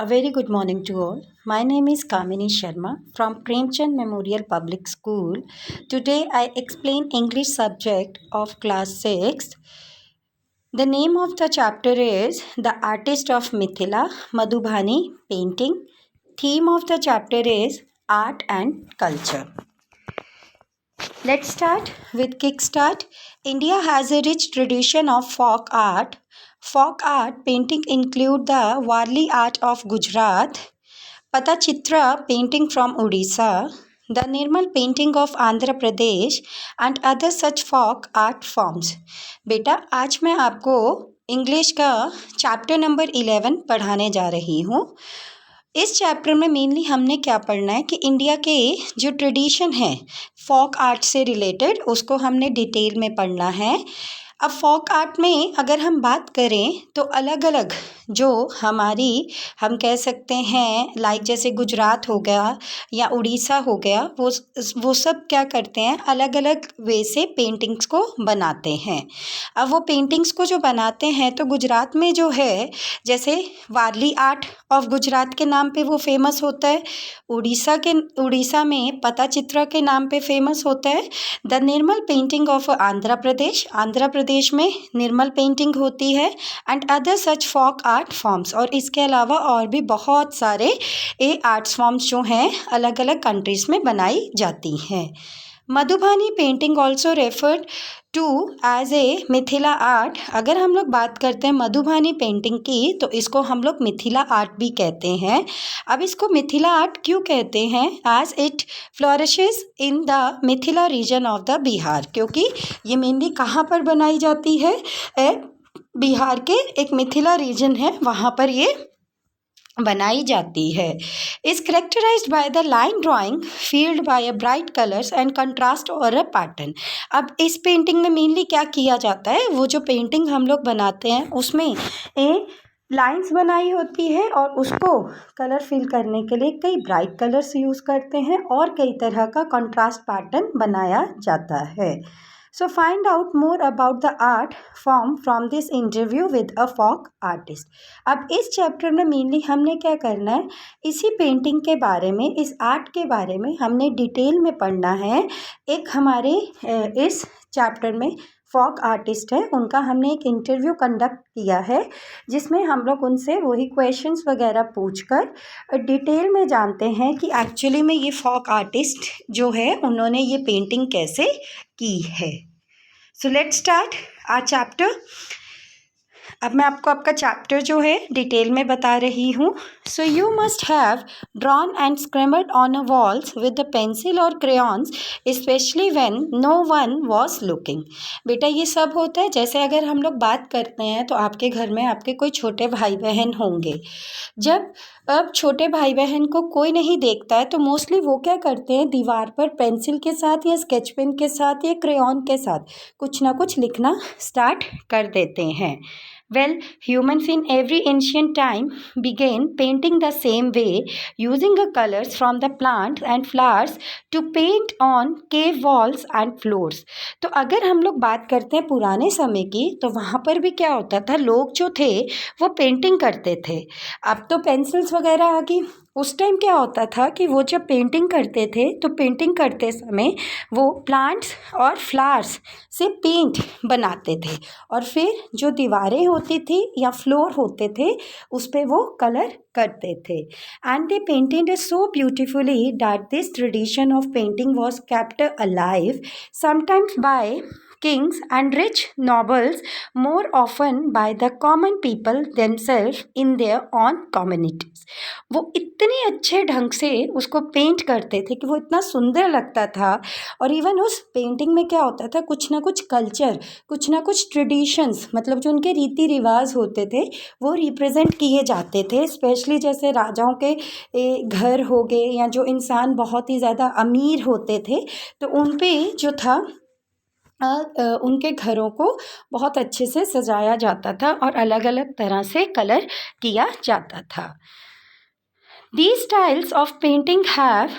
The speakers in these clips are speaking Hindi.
A very good morning to all. My name is Kamini Sharma from Premchand Memorial Public School. Today I explain English subject of class 6th. The name of the chapter is The Artist of Mithila, Madhubani Painting. Theme of the chapter is Art and Culture. Let's start with kickstart. India has a rich tradition of folk art. Folk art painting include the Warli art of Gujarat, Patachitra painting from Odisha, the Nirmal painting of Andhra Pradesh and other such folk art forms. बेटा आज मैं आपको इंग्लिश का चैप्टर नंबर 11 पढ़ाने जा रही हूँ. इस चैप्टर में मेनली हमने क्या पढ़ना है कि इंडिया के जो ट्रेडिशन है फोक आर्ट से रिलेटेड उसको हमने डिटेल में पढ़ना है. अब फोक आर्ट में अगर हम बात करें तो अलग अलग जो हमारी हम कह सकते हैं लाइक जैसे गुजरात हो गया या उड़ीसा हो गया वो सब क्या करते हैं अलग अलग वे से पेंटिंग्स को बनाते हैं. अब वो पेंटिंग्स को जो बनाते हैं तो गुजरात में जो है जैसे वारली आर्ट ऑफ गुजरात के नाम पे वो फेमस होता है. उड़ीसा में पताचित्रा के नाम पे फेमस होता है. The Nirmal painting of Andhra Pradesh में निर्मल पेंटिंग होती है and other such folk art forms. और इसके अलावा और भी बहुत सारे आर्ट्स फॉर्म्स जो हैं अलग अलग कंट्रीज़ में बनाई जाती हैं. Madhubani painting also referred to as a Mithila art. अगर हम लोग बात करते हैं मधुबानी पेंटिंग की तो इसको हम लोग मिथिला आर्ट भी कहते हैं. अब इसको मिथिला आर्ट क्यों कहते हैं? As it flourishes in the Mithila region of the Bihar. क्योंकि ये मेनली कहाँ पर बनाई जाती है? बिहार के एक मिथिला रीजन है वहाँ पर ये बनाई जाती है. Is characterised by the line drawing field by a bright colours and contrast और अ पैटर्न. अब इस पेंटिंग में मेनली क्या किया जाता है वो जो पेंटिंग हम लोग बनाते हैं उसमें लाइंस बनाई होती है और उसको कलर फिल करने के लिए कई ब्राइट कलर्स यूज़ करते हैं और कई तरह का कंट्रास्ट पैटर्न बनाया जाता है. So find out more about the art form from this interview with a folk artist. अब इस चैप्टर में मेनली हमने क्या करना है इसी पेंटिंग के बारे में इस आर्ट के बारे में हमने डिटेल में पढ़ना है. एक हमारे इस चैप्टर में फोक आर्टिस्ट है उनका हमने एक इंटरव्यू कंडक्ट किया है जिसमें हम लोग उनसे वही क्वेश्चंस वगैरह पूछकर डिटेल में जानते हैं कि एक्चुअली में ये फोक आर्टिस्ट जो है उन्होंने ये पेंटिंग कैसे की है. So let's start our chapter. अब मैं आपको आपका चैप्टर जो है डिटेल में बता रही हूँ. So you must have drawn and scribbled on a walls with the pencil और crayons specially when no one was looking. बेटा ये सब होता है जैसे अगर हम लोग बात करते हैं तो आपके घर में आपके कोई छोटे भाई बहन होंगे. जब अब छोटे भाई बहन को कोई नहीं देखता है तो मोस्टली वो क्या करते हैं दीवार पर पेंसिल के साथ या स्केच पेन के साथ या क्रेयॉन के साथ कुछ ना कुछ लिखना स्टार्ट कर देते हैं. Well, humans in every ancient time began painting the same way, using the colors from the plants and flowers to paint on cave walls and floors. तो अगर हम लोग बात करते हैं पुराने समय की तो वहाँ पर भी क्या होता था लोग जो थे वो पेंटिंग करते थे. अब तो पेंसिल्स वगैरह आ गई. उस टाइम क्या होता था कि वो जब पेंटिंग करते थे तो पेंटिंग करते समय वो प्लांट्स और फ्लावर्स से पेंट बनाते थे और फिर जो दीवारें होती थी या फ्लोर होते थे उस पर वो कलर करते थे. And they painted so beautifully that this tradition of painting was kept alive sometimes by kings and rich nobles, more often by the common people themselves in their own communities. वो इतने अच्छे ढंग से उसको पेंट करते थे कि वो इतना सुंदर लगता था. और इवन उस पेंटिंग में क्या होता था कुछ ना कुछ कल्चर कुछ ना कुछ ट्रेडिशंस मतलब जो उनके रीति रिवाज होते थे वो रिप्रेजेंट किए जाते थे. स्पेशली जैसे राजाओं के घर हो गए या जो इंसान बहुत ही ज़्यादा अमीर होते थे तो उन पे जो था उनके घरों को बहुत अच्छे से सजाया जाता था और अलग अलग तरह से कलर किया जाता था. These styles of painting have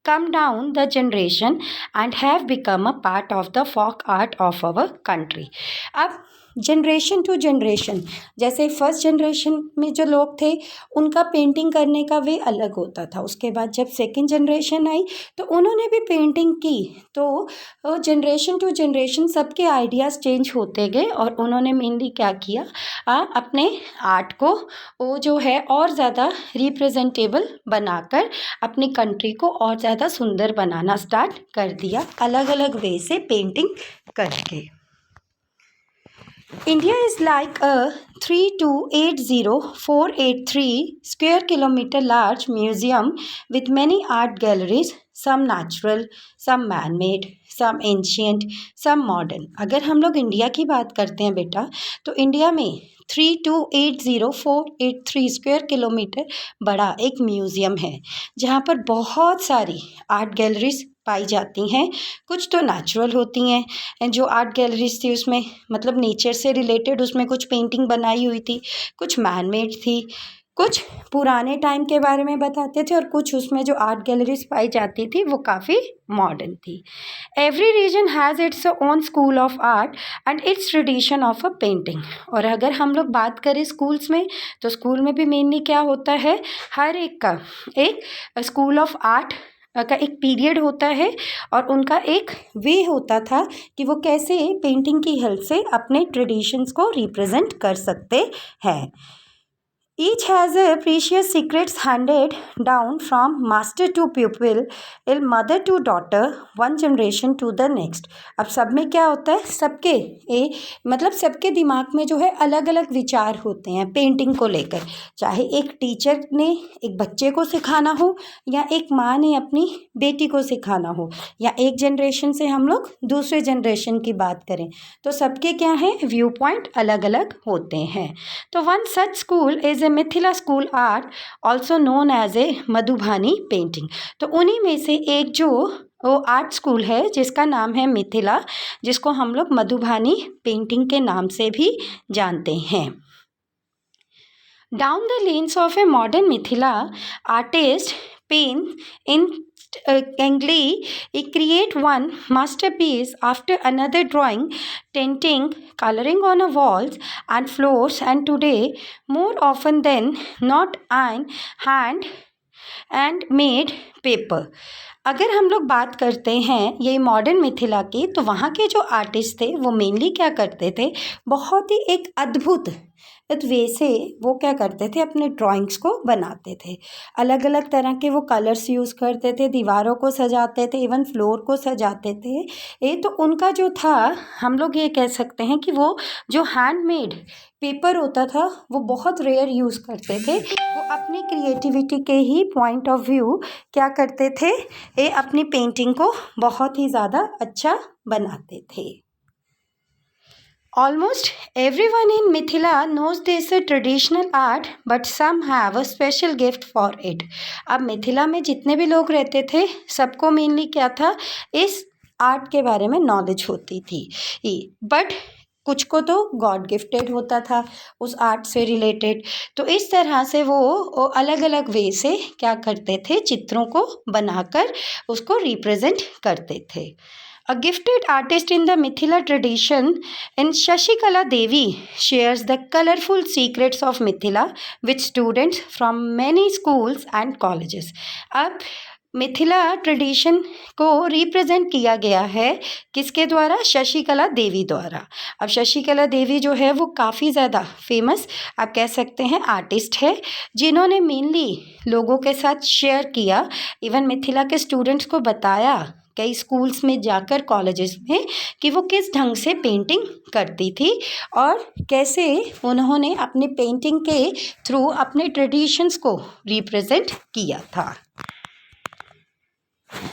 come down the generation and have become a part of the folk art of our country. अब जनरेशन टू जनरेशन, जैसे फर्स्ट जनरेशन में जो लोग थे उनका पेंटिंग करने का वे अलग होता था। उसके बाद जब सेकंड जनरेशन आई तो उन्होंने भी पेंटिंग की। तो जनरेशन टू जनरेशन सबके आइडियाज़ चेंज होते गए और उन्होंने मेनली क्या किया, अपने आर्ट को वो जो है और ज़्यादा रिप्रेजेंटेबल बनाकर अपनी कंट्री को और ज़्यादा सुंदर बनाना स्टार्ट कर दिया, अलग अलग वे से पेंटिंग करके। India is like a 3280483 square kilometer large museum with many art galleries, some natural, some man-made, some ancient, some modern। अगर हम लोग इंडिया की बात करते हैं बेटा, तो इंडिया में 3280483 स्क्वायर किलोमीटर बड़ा एक म्यूज़ियम है, जहाँ पर बहुत सारी आर्ट गैलरीज पाई जाती हैं। कुछ तो नेचुरल होती हैं, जो आर्ट गैलरीज थी उसमें मतलब नेचर से रिलेटेड उसमें कुछ पेंटिंग बनाई हुई थी, कुछ मैन मेड थी, कुछ पुराने टाइम के बारे में बताते थे और कुछ उसमें जो आर्ट गैलरीज पाई जाती थी वो काफ़ी मॉडर्न थी। Every region has its own school of art and its tradition of a painting. और अगर हम लोग बात करें स्कूल्स में, तो स्कूल में भी मेनली क्या होता है, हर एक का एक स्कूल ऑफ आर्ट का एक पीरियड होता है और उनका एक वे होता था कि वो कैसे पेंटिंग की हेल्प से अपने ट्रेडिशंस को रिप्रेजेंट कर सकते हैं। Each has a precious secrets handed down from master to pupil, mother to daughter, one generation to the next। अब सब में क्या होता है, मतलब सबके दिमाग में जो है अलग अलग विचार होते हैं पेंटिंग को लेकर। चाहे एक टीचर ने एक बच्चे को सिखाना हो, या एक माँ ने अपनी बेटी को सिखाना हो, या एक जनरेशन से हम लोग दूसरे जनरेशन की बात करें, तो सबके क्या है व्यू पॉइंट अलग अलग होते हैं। तो one such school is a Mithila school art, also known as a Madhubani painting. तो उन्हीं में से एक जो वो आर्ट स्कूल है जिसका नाम है मिथिला, जिसको हम लोग मधुबानी पेंटिंग के नाम से भी जानते हैं। Down the lanes of a modern Mithila artist paint instantly create one masterpiece after another, drawing, tinting, coloring on a walls and floors, and today more often than not an hand and made paper. अगर हम लोग बात करते हैं ये मॉडर्न मिथिला की, तो वहाँ के जो आर्टिस्ट थे वो मेनली क्या करते थे, बहुत ही एक अद्भुत वे से वो क्या करते थे, अपने ड्राइंग्स को बनाते थे। अलग अलग तरह के वो कलर्स यूज़ करते थे, दीवारों को सजाते थे, इवन फ्लोर को सजाते थे। ये तो उनका जो था, हम लोग ये कह सकते हैं कि वो जो हैंडमेड पेपर होता था वो बहुत रेयर यूज़ करते थे। वो अपनी क्रिएटिविटी के ही पॉइंट ऑफ व्यू क्या करते थे, ये अपनी पेंटिंग को बहुत ही ज़्यादा अच्छा बनाते थे। Almost everyone in Mithila knows this traditional art, but some have a special gift for it। अब मिथिला में जितने भी लोग रहते थे सबको मेनली क्या था, इस आर्ट के बारे में नॉलेज होती थी, बट कुछ को तो गॉड गिफ्टेड होता था उस आर्ट से रिलेटेड। तो इस तरह से वो अलग अलग वे से क्या करते थे, चित्रों को बनाकर उसको रिप्रेजेंट करते थे। A gifted artist in the Mithila tradition, in Shashikala Devi, shares the colorful secrets of Mithila with students from many schools and colleges। अब मिथिला ट्रेडिशन को रिप्रेजेंट किया गया है किसके द्वारा, शशिकला देवी द्वारा। अब शशिकला देवी जो है वो काफ़ी ज़्यादा फेमस आप कह सकते हैं आर्टिस्ट है, जिन्होंने मेनली लोगों के साथ शेयर किया, इवन मिथिला के स्टूडेंट्स को बताया कई स्कूल्स में जाकर, कॉलेजेस में, कि वो किस ढंग से पेंटिंग करती थी और कैसे उन्होंने अपने पेंटिंग के थ्रू अपने ट्रेडिशंस को रिप्रेजेंट किया था।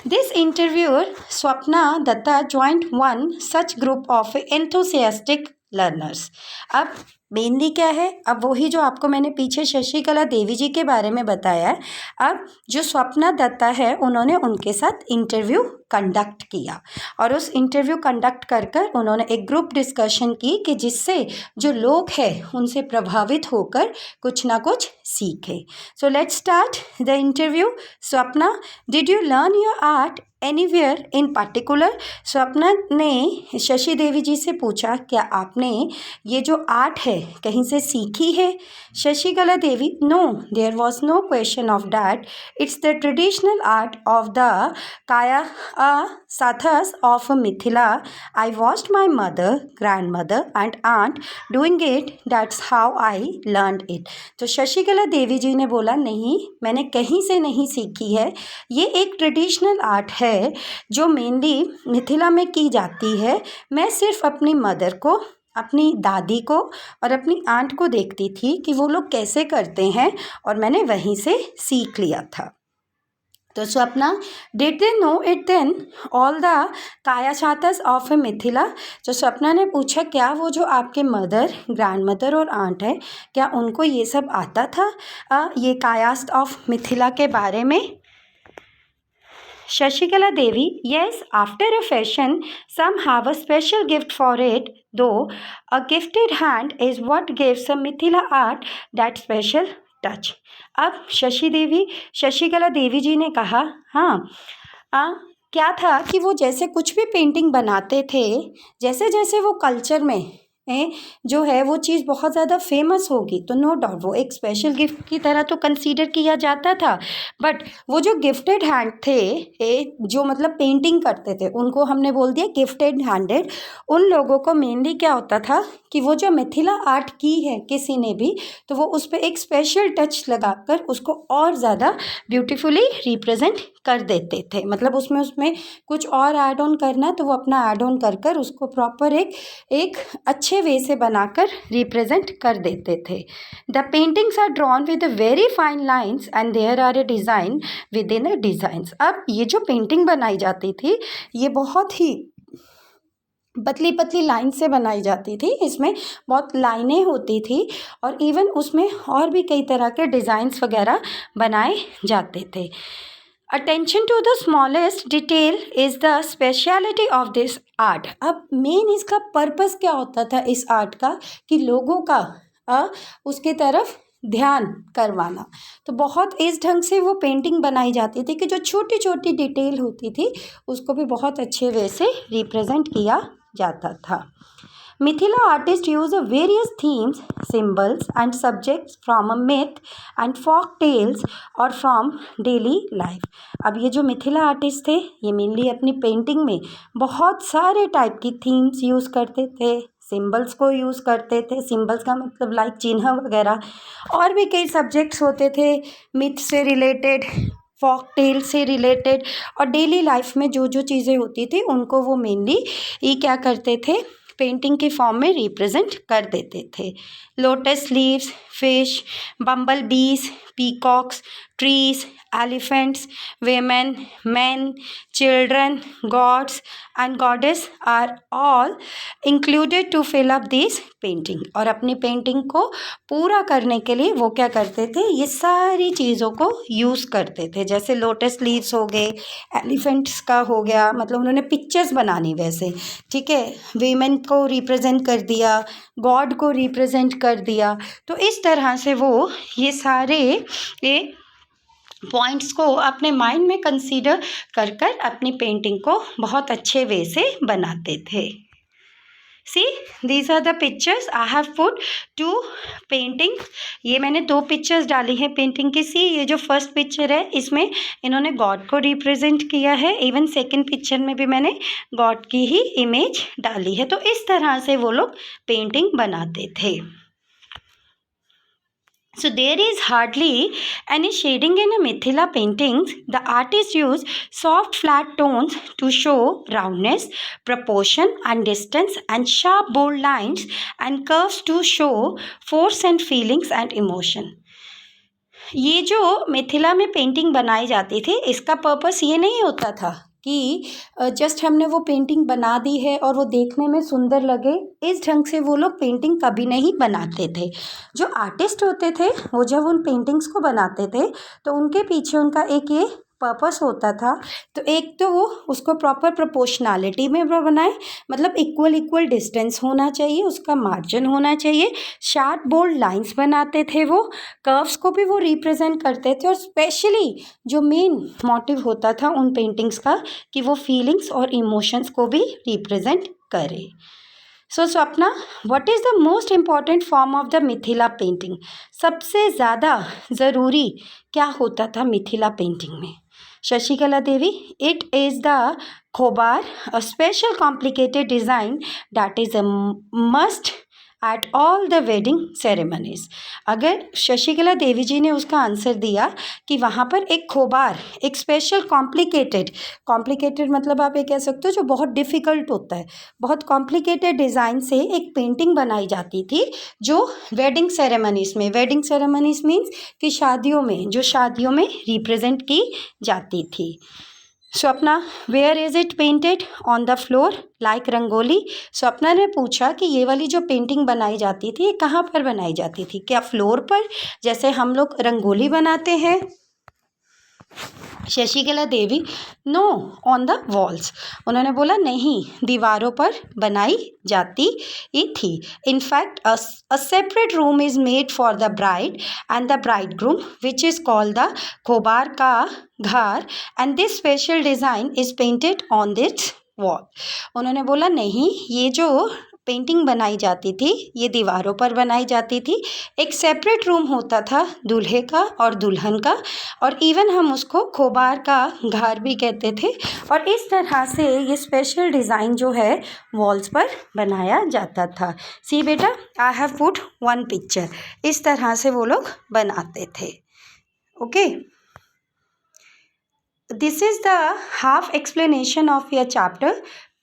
This interviewer, Swapna Datta, joined one such group of enthusiastic learners। अब मेनली क्या है, अब वही जो आपको मैंने पीछे शशिकला देवी जी के बारे में बताया है, अब जो स्वप्ना दत्ता है उन्होंने उनके साथ इंटरव्यू कंडक्ट किया और उस इंटरव्यू कंडक्ट कर कर उन्होंने एक ग्रुप डिस्कशन की कि जिससे जो लोग हैं उनसे प्रभावित होकर कुछ ना कुछ सीखे. सो let's start the interview. Swapna, did you learn your art anywhere in particular? Swapna ने शशि देवी जी से पूछा, क्या आपने ये जो आर्ट है कहीं से सीखी है? Shashikala Devi, no, there was no question of that. It's the traditional art of the Kayasthas of Mithila. I watched my mother, grandmother and aunt doing it. That's how I learn it. तो शशिकला देवी जी ने बोला, नहीं, मैंने कहीं से नहीं सीखी है. ये एक ट्रेडिशनल आर्ट है जो मेनली मिथिला में की जाती है. मैं सिर्फ अपनी मदर को, अपनी दादी को और अपनी आंट को देखती थी कि वो लोग कैसे करते हैं और मैंने वहीं से सीख लिया था. तो Swapna, did they know it then all the Kayasthas of Mithila? तो स्वप्ना ने पूछा, क्या वो जो आपके मदर, ग्रैंड मदर और आंट है, क्या उनको ये सब आता था, ये कायास्त ऑफ मिथिला के बारे में? Shashikala Devi, yes, after a fashion, some have a special gift for it, though a gifted hand is what gives a Mithila art that special touch. अब शशिकला देवी जी ने कहा, हाँ, क्या था कि वो जैसे कुछ भी पेंटिंग बनाते थे, जैसे जैसे वो कल्चर में जो है वो चीज़ बहुत ज़्यादा फेमस होगी तो नो डाउट वो एक स्पेशल गिफ्ट की तरह तो कंसीडर किया जाता था. बट वो जो गिफ्टेड हैंड थे, जो मतलब पेंटिंग करते थे, उनको हमने बोल दिया गिफ्टेड हैंडेड. उन लोगों को मेनली क्या होता था कि वो जो मिथिला आर्ट की है किसी ने भी, तो वो उस पर एक स्पेशल टच लगाकर उसको और ज़्यादा ब्यूटीफुली रिप्रेजेंट कर देते थे. मतलब उसमें कुछ और ऐड ऑन करना तो वो अपना ऐड ऑन कर उसको प्रॉपर एक अच्छे वे से बनाकर रिप्रेजेंट कर देते थे. The paintings are drawn with very fine lines and there are a design with in a designs. अब ये जो पेंटिंग बनाई जाती थी ये बहुत ही पतली पतली लाइन से बनाई जाती थी. इसमें बहुत लाइनें होती थी और इवन उसमें और भी कई तरह के डिज़ाइंस वगैरह बनाए जाते थे. Attention to the smallest detail is the speciality of this art. अब मेन इसका पर्पस क्या होता था इस आर्ट का कि लोगों का उसके तरफ ध्यान करवाना. तो बहुत इस ढंग से वो पेंटिंग बनाई जाती थी कि जो छोटी छोटी डिटेल होती थी उसको भी बहुत अच्छे वे से रिप्रेजेंट किया जाता था. Mithila artists use various themes, symbols and subjects from a myth and folk tales or from daily life. अब ये जो मिथिला आर्टिस्ट थे ये मेनली अपनी पेंटिंग में बहुत सारे टाइप की थीम्स यूज़ करते थे, सिम्बल्स को यूज़ करते थे. सिम्बल्स का मतलब लाइक चिन्ह वगैरह, और भी कई सब्जेक्ट्स होते थे मिथ से रिलेटेड, फॉक टेल से रिलेटेड, और डेली लाइफ में जो जो चीज़ें होती थी उनको वो मेनली ये क्या करते थे, पेंटिंग के फॉर्म में रिप्रेजेंट कर देते थे. Lotus leaves, fish, bumble bees, peacocks, trees, elephants, women, man, children, gods and goddess are all included to fill up this painting. और अपनी पेंटिंग को पूरा करने के लिए वो क्या करते थे, ये सारी चीज़ों को यूज़ करते थे. जैसे लोटस लीव्स हो गए, एलिफेंट्स का हो गया, मतलब उन्होंने पिक्चर्स बनानी वैसे, ठीक है, वीमेन को रिप्रेजेंट कर दिया, गॉड को रिप्रेजेंट कर दिया. तो इस तरह से वो ये सारे पॉइंट्स को अपने माइंड में कंसीडर कर अपनी पेंटिंग को बहुत अच्छे वे से बनाते थे. See, these are the pictures I have put to painting. ये मैंने 2 पिक्चर्स डाली हैं पेंटिंग की. सी, ये जो फर्स्ट पिक्चर है इसमें इन्होंने गॉड को रिप्रेजेंट किया है. इवन सेकंड पिक्चर में भी मैंने गॉड की ही इमेज डाली है. तो इस तरह से वो लोग पेंटिंग बनाते थे. So there is hardly any shading in a Mithila paintings. The artists use soft flat tones to show roundness, proportion and distance, and sharp bold lines and curves to show force and feelings and emotion. ये जो मिथिला में पेंटिंग बनाई जाती थी इसका पर्पस ये नहीं होता था कि जस्ट हमने वो पेंटिंग बना दी है और वो देखने में सुंदर लगे. इस ढंग से वो लोग पेंटिंग कभी नहीं बनाते थे. जो आर्टिस्ट होते थे वो जब उन पेंटिंग्स को बनाते थे तो उनके पीछे उनका एक ये पर्पस होता था, तो एक तो वो उसको प्रॉपर प्रोपोर्शनैलिटी में बनाए, मतलब इक्वल डिस्टेंस होना चाहिए, उसका मार्जिन होना चाहिए, शार्प बोल्ड लाइंस बनाते थे, वो कर्व्स को भी वो रिप्रेजेंट करते थे, और स्पेशली जो मेन मोटिव होता था उन पेंटिंग्स का कि वो फीलिंग्स और इमोशंस को भी रिप्रेजेंट करे। So Swapna, what is the most important form of the Mithila painting? सबसे ज़्यादा ज़रूरी क्या होता था मिथिला पेंटिंग में? Shashikala Devi, it is the Kohbar, a special complicated design that is a must at all the wedding ceremonies. अगर शशिकला देवी जी ने उसका आंसर दिया कि वहाँ पर एक खोबार, एक स्पेशल कॉम्प्लिकेटेड मतलब आप ये कह सकते हो जो बहुत डिफ़िकल्ट होता है, बहुत कॉम्प्लिकेटेड डिज़ाइन से एक पेंटिंग बनाई जाती थी जो वेडिंग सेरेमनीज मीन्स कि शादियों में रिप्रेजेंट की जाती थी। Swapna, where is it painted? On the floor like rangoli. Swapna ने पूछा कि ये वाली जो पेंटिंग बनाई जाती थी ये कहाँ पर बनाई जाती थी? क्या फ्लोर पर, जैसे हम लोग रंगोली बनाते हैं? Shashikala Devi, no, on the walls. उन्होंने बोला नहीं, दीवारों पर बनाई जाती थी। In fact a separate room is made for the bride and the bridegroom which is called the Kohbar का घर, and this special design is painted on this wall. उन्होंने बोला नहीं, ये जो पेंटिंग बनाई जाती थी ये दीवारों पर बनाई जाती थी, एक सेपरेट रूम होता था दूल्हे का और दुल्हन का, और इवन हम उसको खोबार का घर भी कहते थे, और इस तरह से ये स्पेशल डिज़ाइन जो है वॉल्स पर बनाया जाता था। सी बेटा, I have put one picture, इस तरह से वो लोग बनाते थे। Okay, this is the half explanation of your chapter.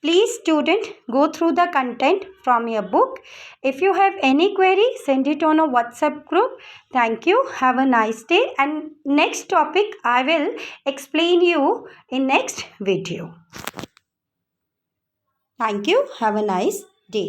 Please student, go through the content from your book. If you have any query, send it on a WhatsApp group. Thank you, have a nice day, and next topic I will explain you in next video. Thank you, have a nice day.